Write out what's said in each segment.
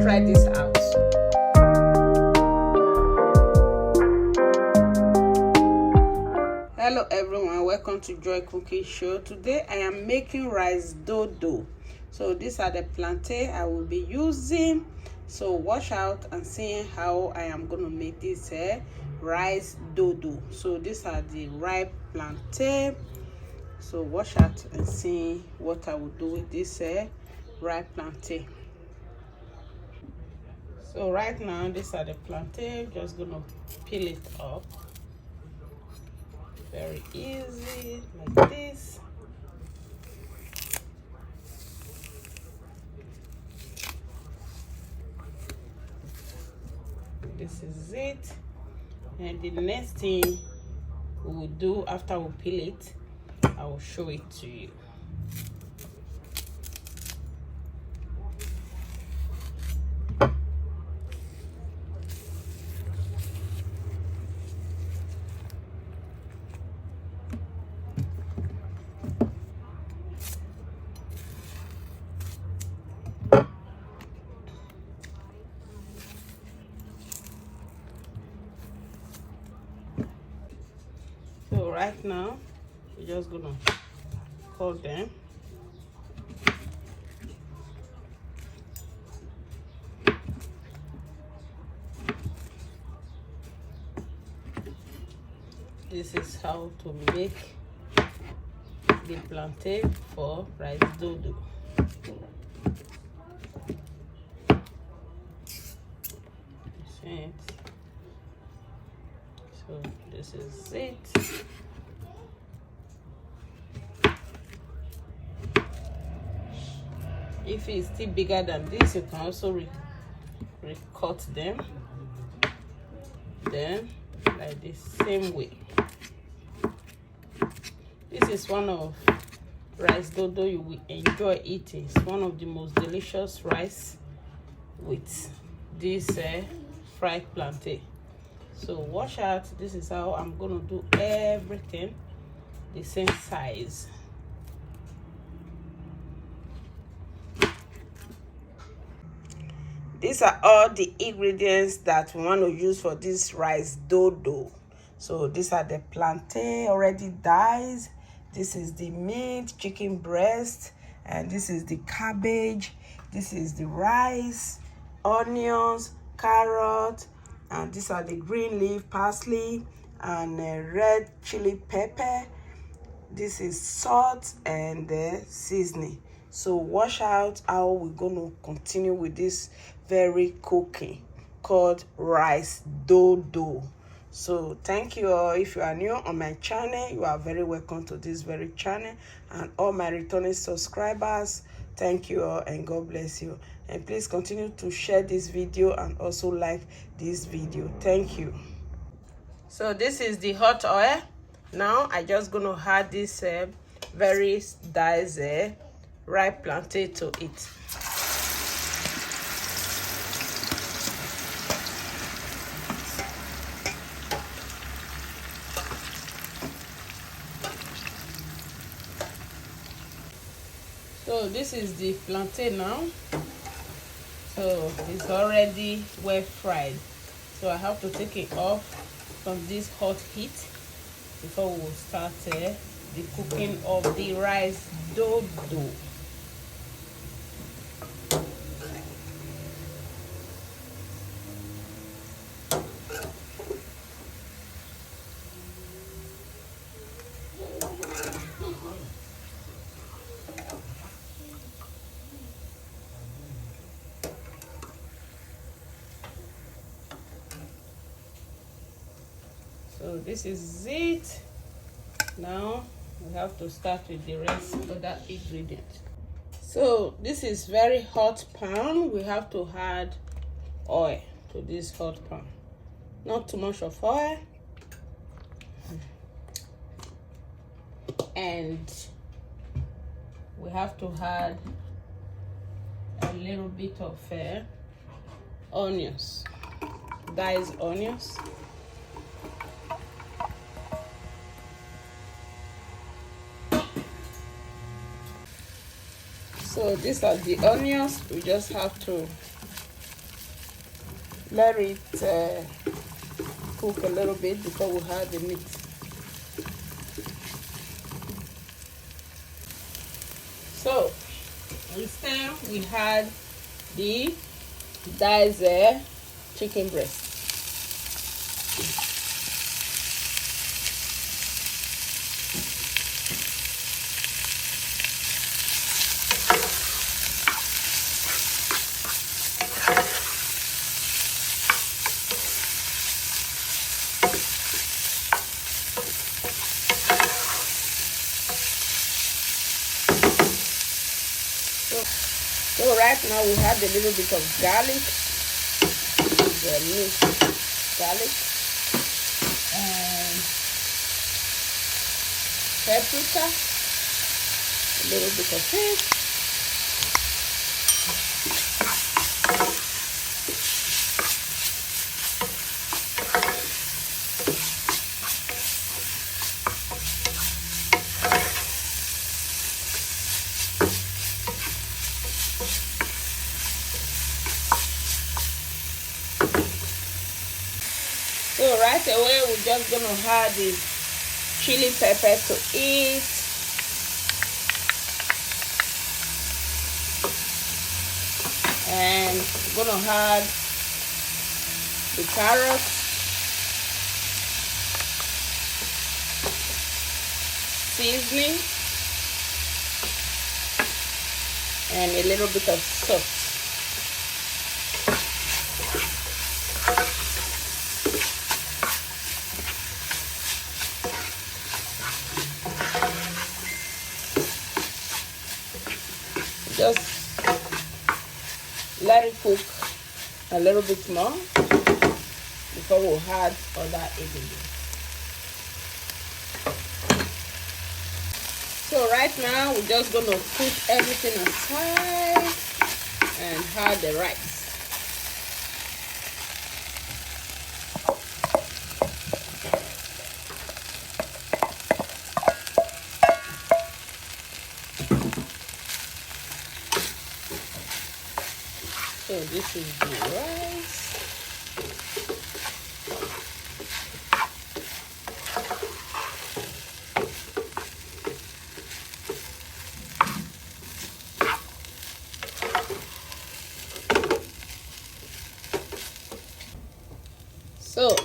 try this out. Hello everyone, welcome to Joy Cooking Show. Today I am making Rice-Dodo. So these are the plantain I will be using. So watch out and see how I am going to make this Rice-Dodo. So these are the ripe plantain. So watch out and see what I will do with this ripe plantain. So right now these are the plantain. Just gonna peel it up. Very easy, like this. This is it. And the next thing we will do after we peel it, I will show it to you. So right now, we're just gonna cut them. This is how to make the plantain for Rice-Dodo. So this is it. If it's still bigger than this, you can also recut them. Then like the same way. This is one of Rice-Dodo you will enjoy eating. It's one of the most delicious rice with this fried plantain. So watch out. This is how I'm gonna do everything the same size. These are all the ingredients that we want to use for this Rice-Dodo. So these are the plantain already diced. This is the meat, chicken breast, and this is the cabbage. This is the rice, onions, carrot, and these are the green leaf, parsley, and red chili pepper. This is salt and seasoning. So watch out how we're going to continue with this very cooking called Rice-Dodo. So thank you all. If you are new on my channel, you are very welcome to this very channel. And all my returning subscribers, thank you all and God bless you. And please continue to share this video and also like this video. Thank you. So this is the hot oil. Now I just gonna add this very diced ripe plantain to it. So this is the plantain now. So it's already well fried. So I have to take it off from this hot heat before we will start the cooking of the Rice-Dodo. So this is it. Now we have to start with the rest of that ingredient. So this is very hot pan. We have to add oil to this hot pan. Not too much of oil. And we have to add a little bit of onions, diced onions. So these are the onions. We just have to let it cook a little bit before we add the meat. So instead we had the diced chicken breast. So right now we have a little bit of garlic, the minced garlic, and paprika, a little bit of it. So right away we're just gonna add the chili pepper to it. And we're gonna add the carrots, seasoning, and a little bit of salt. Just let it cook a little bit more before we add other ingredients. So right now we're just going to put everything aside and add the rice. So this is the rice. So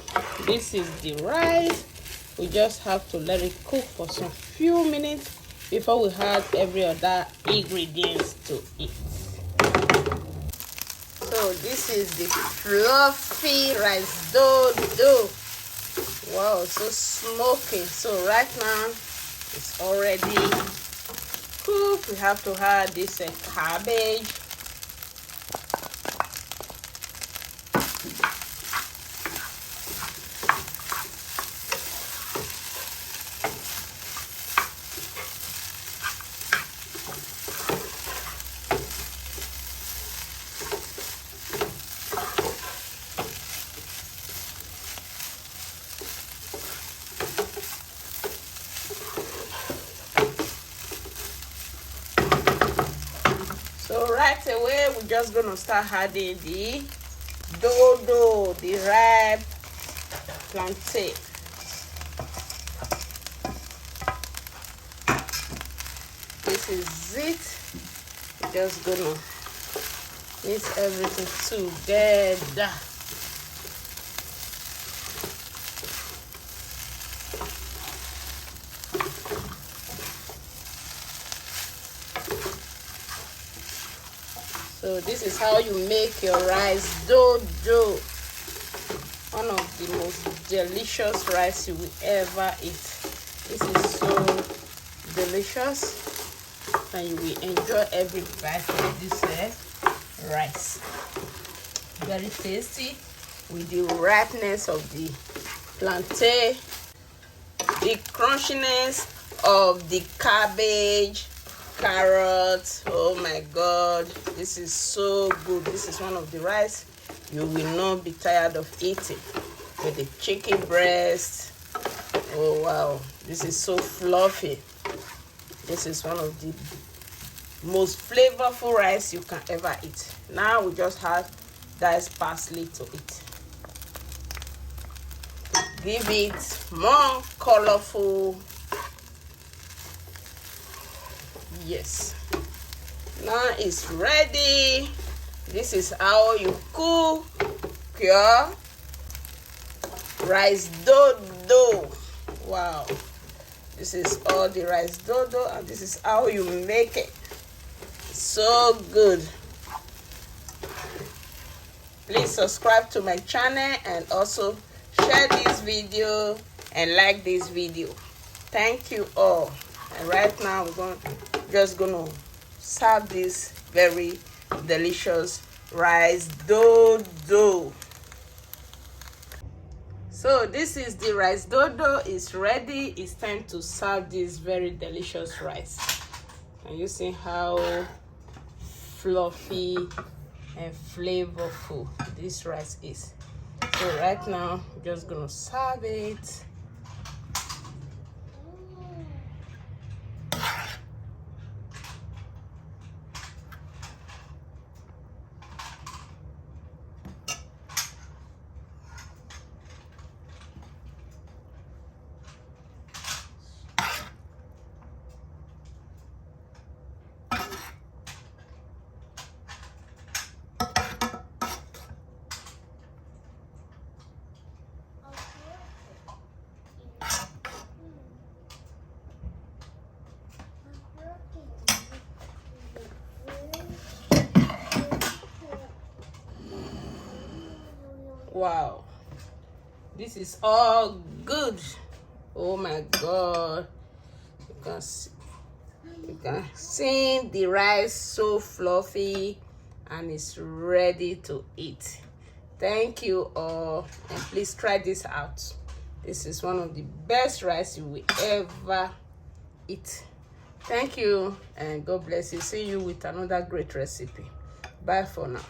this is the rice. We just have to let it cook for some few minutes before we add every other ingredients to it. So this is the fluffy Rice-Dodo. Wow, so smoky. So right now it's already cooked. We have to add this cabbage. So right away we're just gonna start adding the dodo, the ripe plantain. This is it. We're just gonna mix everything together. So this is how you make your Rice-Dodo. One of the most delicious rice you will ever eat. This is so delicious and you will enjoy every bite of this rice. Very tasty with the ripeness of the plantain, the crunchiness of the cabbage, carrots. Oh my god, this is so good. This is one of the rice you will not be tired of eating, with the chicken breast. Oh wow, this is so fluffy. This is one of the most flavorful rice you can ever eat. Now we just have diced parsley to it. Give it more colorful. Yes, now it's ready. This is how you cook your Rice-Dodo. Wow, this is all the Rice-Dodo, and this is how you make it. So good. Please subscribe to my channel and also share this video and like this video. Thank you all. And right now we're just gonna serve this very delicious Rice-Dodo. So this is the Rice-Dodo. It's ready. It's time to serve this very delicious rice. And you see how fluffy and flavorful this rice is. So right now I'm just gonna serve it. Wow, this is all good. Oh my God, you can see the rice so fluffy and it's ready to eat. Thank you all, and please try this out. This is one of the best rice you will ever eat. Thank you, and God bless you. See you with another great recipe. Bye for now.